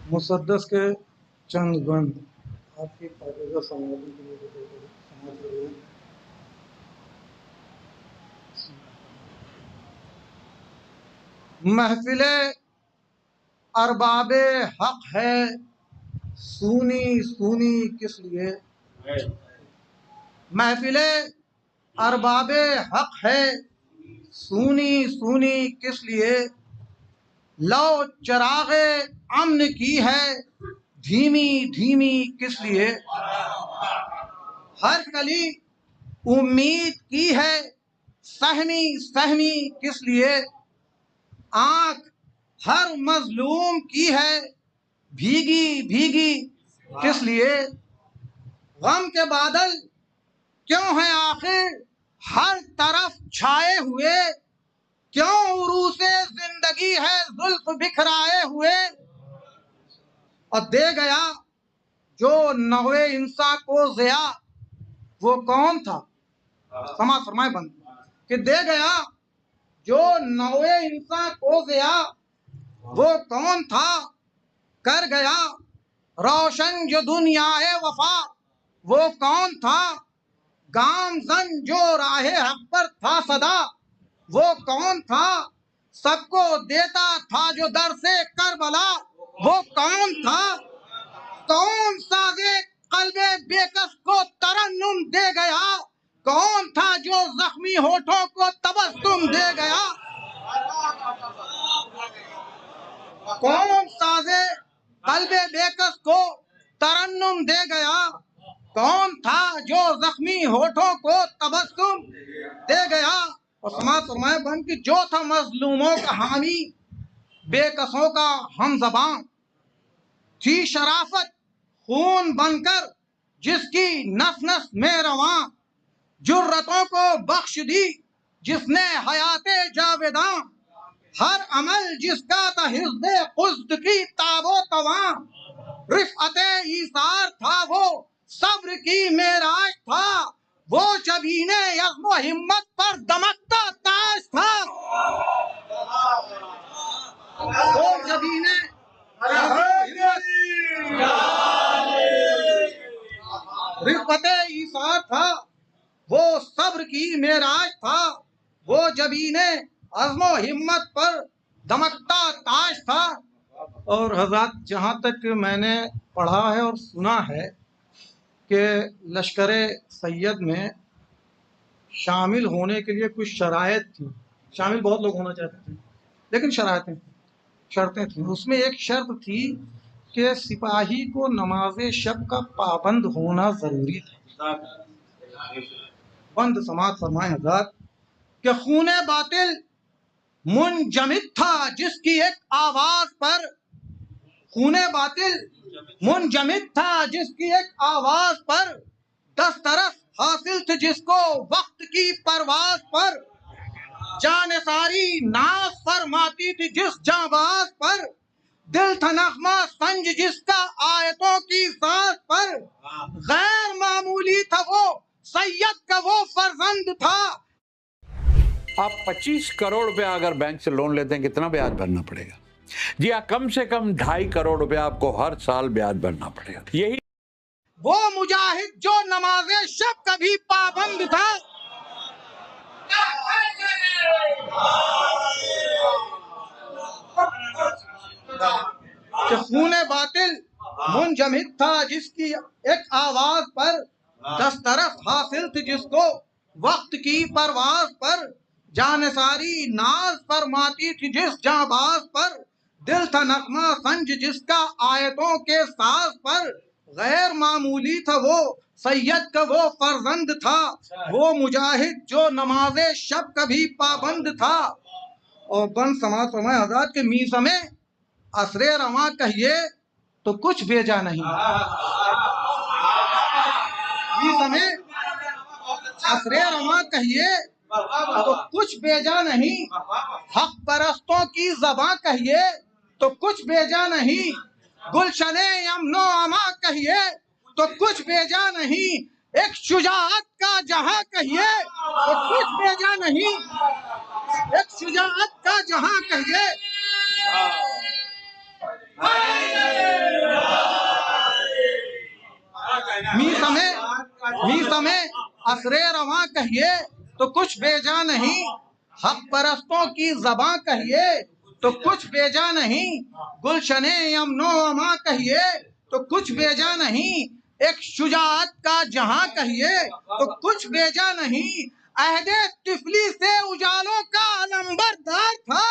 मुसद्दस के चंद बंद आपकी पाकीज़ा समाधि के लिए समाज करिए। महफिले अरबाबे हक है, सूनी सूनी किस लिए। महफिले अरबाबे हक है, सूनी सूनी किस लिए। लो चरागे अमन की है, धीमी धीमी किस लिए। हर कली उम्मीद की है, सहमी सहमी किस लिए। आंख हर मजलूम की है, भीगी भीगी किस लिए। गम के बादल क्यों हैं आखिर हर तरफ छाए हुए। क्यों उरूसे जिंदगी है जुल्फ बिखराए हुए। और दे गया जो नवे इंसा को ज़िया, वो कौन था। समाज फरमाए बंद कि दे गया जो नवे इंसा को ज़िया, वो कौन था। कर गया रोशन जो दुनियाए वफा, वो कौन था। गामजन जो राहे हक पर था सदा, वो कौन था। सबको देता था जो दर से करबला, वो कौन था। कौन साजे कल्बे बेकस को तरन्नुम दे गया। कौन था जो जख्मी होठों को तबस्सुम दे गया। कौन साजे कल्बे बेकस को तरन्नुम दे गया। कौन था जो जख्मी होठों को तबस्सुम दे गया। और समाज फरमाए बन कि जो था मजलूमों का हामी, बेकसों का हम ज़बान। थी शराफत खून बनकर जिसकी नस नस में रवां, जुर्रतों को बख्श दी जिसने हयाते जावेदां। हर अमल जिसका था हिज़्बे खुज़्द की ताबो तवां। रिफ़अते ईसार था वो, सब्र की मेराज था वो। जबीने यज़्म व हिम्मत पर दमकता ताज था वो। जबीने रिफ़अते ईसार था वो, सब्र की मेराज था वो। जबीने अज़्म व हिम्मत पर दमकता ताज था। और हज़रत जहाँ तक मैंने पढ़ा है और सुना है कि लश्कर सैयद में शामिल होने के लिए कुछ शराइत थी। शामिल बहुत लोग होना चाहते थे, लेकिन शर्तें थी। उसमें एक शर्त थी कि सिपाही को नमाज शब का पाबंद होना जरूरी था। बंद समाज फरमाए हज़रत कि खूने बातिल मुनजमिद था जिसकी एक आवाज पर। खूने बातिल मुनजमिद था जिसकी एक आवाज पर। दस्तरस हासिल थे जिसको वक्त की परवाज पर। जान सारी नाज फरमाती थी जिस जाबाज पर। दिल था नगमा संज जिसका आयतों की साज पर। गैर मामूली था वो, सैयद का वो फर्जंद था। आप 25 करोड़ रुपया अगर बैंक से लोन लेते हैं, कितना ब्याज भरना पड़ेगा। जी हाँ, कम से कम 2.5 करोड़ रुपया आपको हर साल ब्याज भरना पड़ेगा। यही वो मुजाहिद जो नमाज़े शब का भी पाबंद था। खूने बातिल मुनजमिद था जिसकी एक आवाज पर। दस्तरस हासिल थी जिसको वक्त की परवाज पर। जानसारी नाज फरमाती थी जिस जाबाज पर। दिल था नगमा संज जिसका आयतों के साज पर। गैर मामूली था वो, सैयद का वो फर्जंद था वो। मुजाहिद जो नमाज़े शब का भी पाबंद था। और बन समाज फरमाए हज़रत के मीसा में असरे रवा कहिए तो कुछ बेजा नहीं। मीसा में असरे रवा कहिए तो कुछ बेजा नहीं। हक परस्तों की ज़बां कहिए तो कुछ बेजा नहीं। गुलशने अमनो अमा कहिए तो कुछ बेजा नहीं। एक शुजाअत का जहां कहिए तो कुछ बेजा नहीं। एक शुजाअत का जहां कहिए मी समय असरे रवां कहिए तो कुछ बेजा नहीं, हक परस्तों की ज़बां कहिए तो कुछ बेजा नहीं, गुलशने यमनो अमा कहिए तो कुछ बेजा नहीं, एक शुजाअत का जहां कहिए तो कुछ बेजा नहीं, अहदे तिफली से उजालों का अलंबरदार था,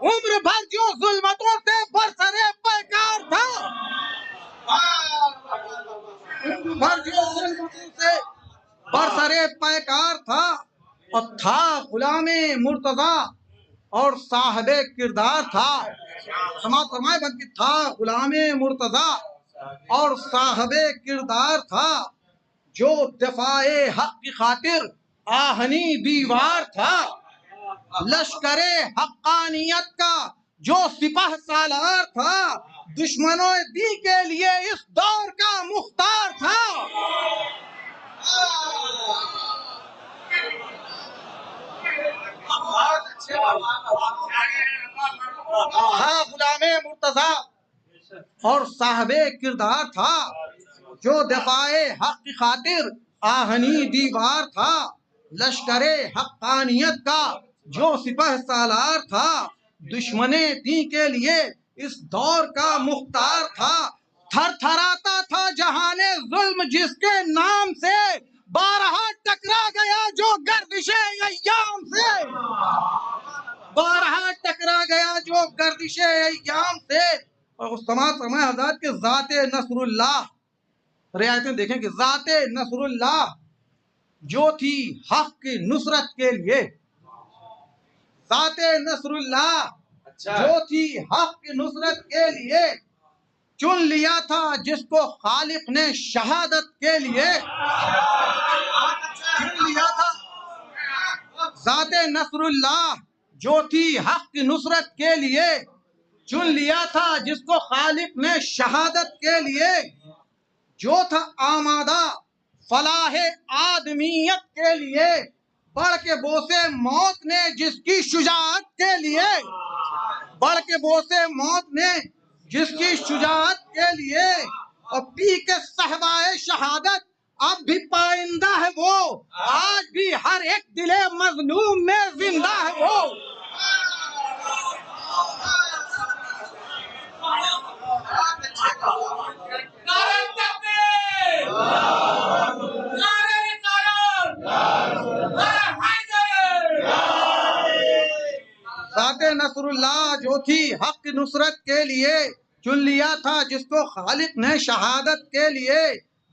उम्र भर जो जुल्मतों से बरसरे पैकार था, उम्र भर जो जुल्मतों से बरसरे पैकार था, और था गुलामे मुर्तजा और साहबे किरदार था। समाज फरमाए बन की था गुलामे मुर्तजा और साहबे किरदार था, जो दफाए हक की खातिर आहनी दीवार था, लश्करे हक्कानियत का जो सिपाह सालार था, दुश्मनों दी के लिए इस दौर का मुख्तार था। हाँ गुलामे मुर्तजा और साहबे किरदार था, जो दफाए हक की खातिर आहनी दीवार था, लश्करे हक्कानियत का जो सिपह सालार था, दुश्मने दी के लिए इस दौर का मुख्तार था, थर थराता था जहाने जुल्म जिसके नाम से, बारहा टकरा गया जो गर्दिशे अय्याम से, बारहा टकरा गया जो गर्दिशे अय्याम से। और उस समय हज़रत के ज़ाते नसरुल्लाह, रियायतें देखें कि ज़ाते नसरुल्लाह जो थी हक की नुसरत के लिए, ज़ाते नसरुल्लाह जो थी हक की नुसरत के लिए, चुन लिया था जिसको खालिक ने शहादत के लिए, चुन लिया था। ज़ाते नसरुल्लाह जो थी हक की नुसरत के लिए, चुन लिया था जिसको खालिक ने शहादत के लिए, जो था आमादा फलाहे आदमियत के लिए, बढ़ के बोसे मौत ने जिसकी शुजाअत के लिए, बढ़ के बोसे मौत ने जिसकी शुजाअत के लिए, और पी के सहबाए शहादत अब भी पाइंदा है वो, आज भी हर एक दिले मजलूम में जिंदा है वो। ज़ाते नसरुल्लाह जो थी हक की नुसरत के लिए, चुन लिया था जिसको खालिक ने शहादत के लिए,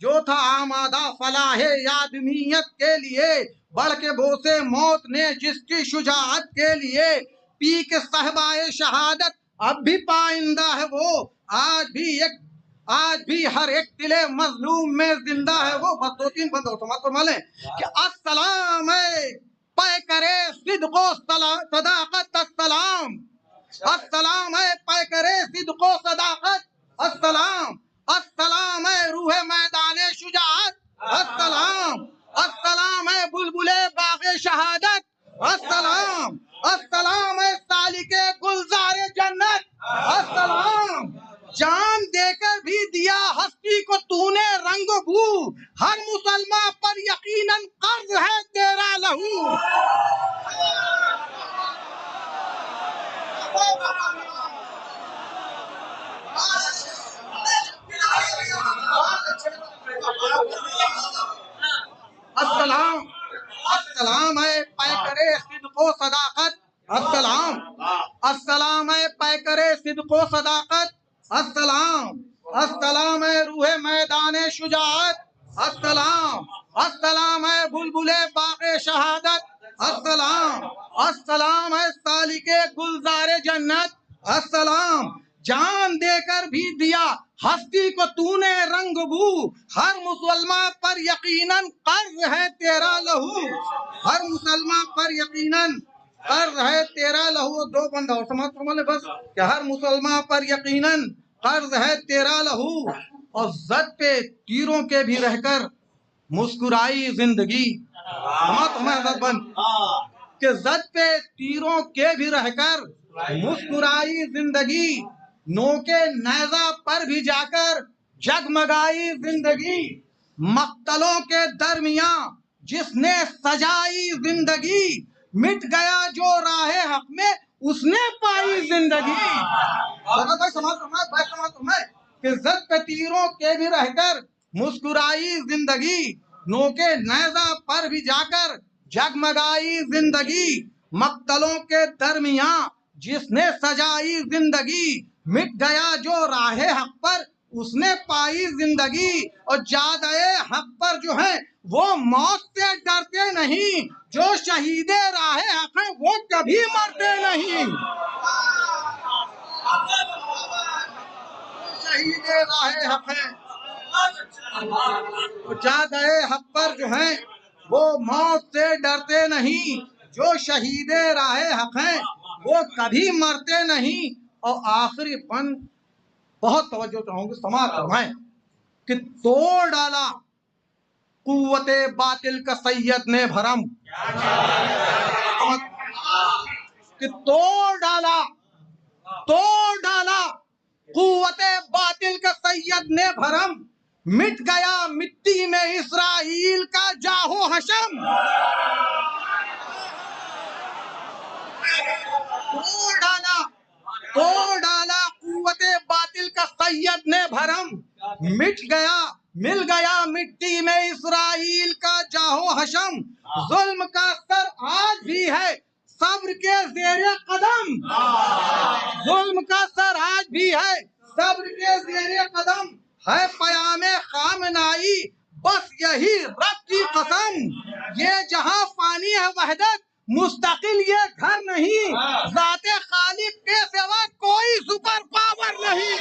जो था आमादा फलाहे आदमियत के लिए, बढ़ के बोसे मौत ने जिसकी शुजाअत के लिए, पी के सहबाए शहादत अब भी पाइंदा है वो, आज भी हर एक दिले मजलूम में जिंदा है वो। बस दो तीन बंद हो माले कि अस्सलाम पै करे सिद्को सदाकत, अस्सलाम अस्सलाम है पै करे सिद्को सदाकत, अस्सलाम अस्सलाम है रूहे मैदाने शुजाअत, अस्सलाम अस्सलाम है बुलबुले बागे शहादत, अस्सलाम अस्सलाम है सालिके गुलजारे जन्नत, अस्सलाम जान देकर भी दिया हस्ती को तूने रंग बू, हर मुसलमान पर यकीनन कर्ज है तेरा लहू। अस्सलाम अस्सलाम है पैकरे सिद्को सदाकत, अस्सलाम अस्सलाम है पैकरे सिद्को सदाकत, अस्सलाम अस्सलाम है रूहे मैदाने शुजाअत, अस्सलाम अस्सलाम है बुलबुले बागे शहादत, अस्सलाम अस्सलाम है सालिके गुलजारे जन्नत, अस्सलाम जान देकर भी दिया हस्ती को तूने रंग बू, हर मुसलमान पर यकीनन कर्ज है तेरा लहू, हर मुसलमान पर यकीनन कर्ज है तेरा लहू। दो बंदा और समाज फरमाले बस कि हर मुसलमान पर यकीनन कर्ज है तेरा लहू, और जद पे तीरों के भी रहकर मुस्कुराई जिंदगी। हमारे बंद कि जद पे तीरों के भी रहकर मुस्कुराई जिंदगी, नोके नैजा पर भी जाकर जगमगाई जिंदगी, मक्तलों के दरमियां जिसने सजाई जिंदगी, मिट गया जो राहे हक में उसने पाई जिंदगी। भाई समाज इज्जत पे तीरों के भी रहकर मुस्कुराई जिंदगी, नोके नैजा पर भी जाकर जगमगाई जिंदगी, मक्तलों के दरमियां जिसने सजाई जिंदगी, मिट गया जो राहे हक पर उसने पाई जिंदगी। और जादे हक पर जो है वो मौत से डरते नहीं, जो शहीदे राहे हक हैं वो कभी मरते नहीं। शहीदे राहे हक हैं, जादे हक पर जो है वो मौत से डरते नहीं, जो शहीदे राहे हक हैं वो कभी मरते नहीं। और आखिरी पन बहुत तवज्जो चाहूंगी, समाप्त फरमाएं कि तोड़ डाला कुव्वते बातिल का सैयद ने भरम, कि तोड़ डाला कुव्वते बातिल का सैयद ने भरम, मिट गया मिट्टी में इस्राइल का जाहो हशम। तोड़ डाला कुव्वते बातिल का सैयद ने भरम, मिल गया मिट्टी में इस्राइल का जाहो हशम। जुल्म का सर आज भी है सब्र के ज़ेरे कदम, जुल्म का सर आज भी है सब्र के ज़ेरे कदम, है पयामे खामनाई बस यही रब की कसम। ये जहां फानी है वहदत मुस्तकिल ये घर नहीं, ज़ाते खालिक के सिवा कोई सुपर पावर नहीं।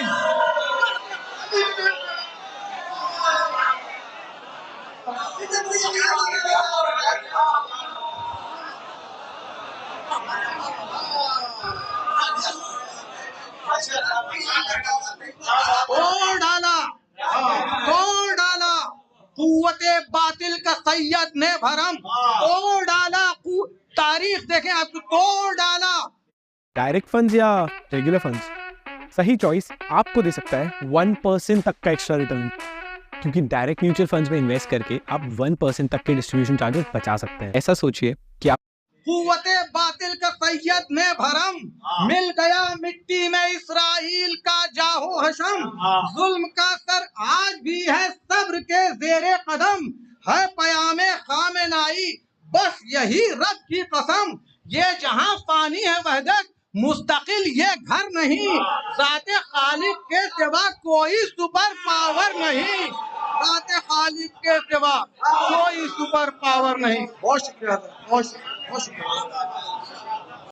तोड़ डाला कुव्वते बातिल का सैयद ने भरम, तोड़ डाला तारीख देखें आपको, तोड़ डाला। डायरेक्ट फंड्स या रेगुलर फंड्स, सही चॉइस आपको दे सकता है 1% तक का एक्स्ट्रा रिटर्न, क्योंकि डायरेक्ट म्यूचुअल फंड्स में इन्वेस्ट करके आप 1% तक के डिस्ट्रीब्यूशन चार्जेस बचा सकते हैं। ऐसा सोचिए कि आप कुव्वते बातिल का सैयद ने भरम, मिल गया मिट्टी में इस्राइल का जाहो हशम। जुल्म का सर आज भी है सब्र के ज़ेरे कदम, है पयामे खामेनाई बस यही रब की कसम। ये जहां फानी है वहदत मुस्तकिल ये घर नहीं, ज़ाते खालिक के सिवा कोई सुपर पावर नहीं, ज़ाते खालिक के सिवा कोई सुपर पावर नहीं। बहुत शुक्रिया, बहुत शुक्रिया।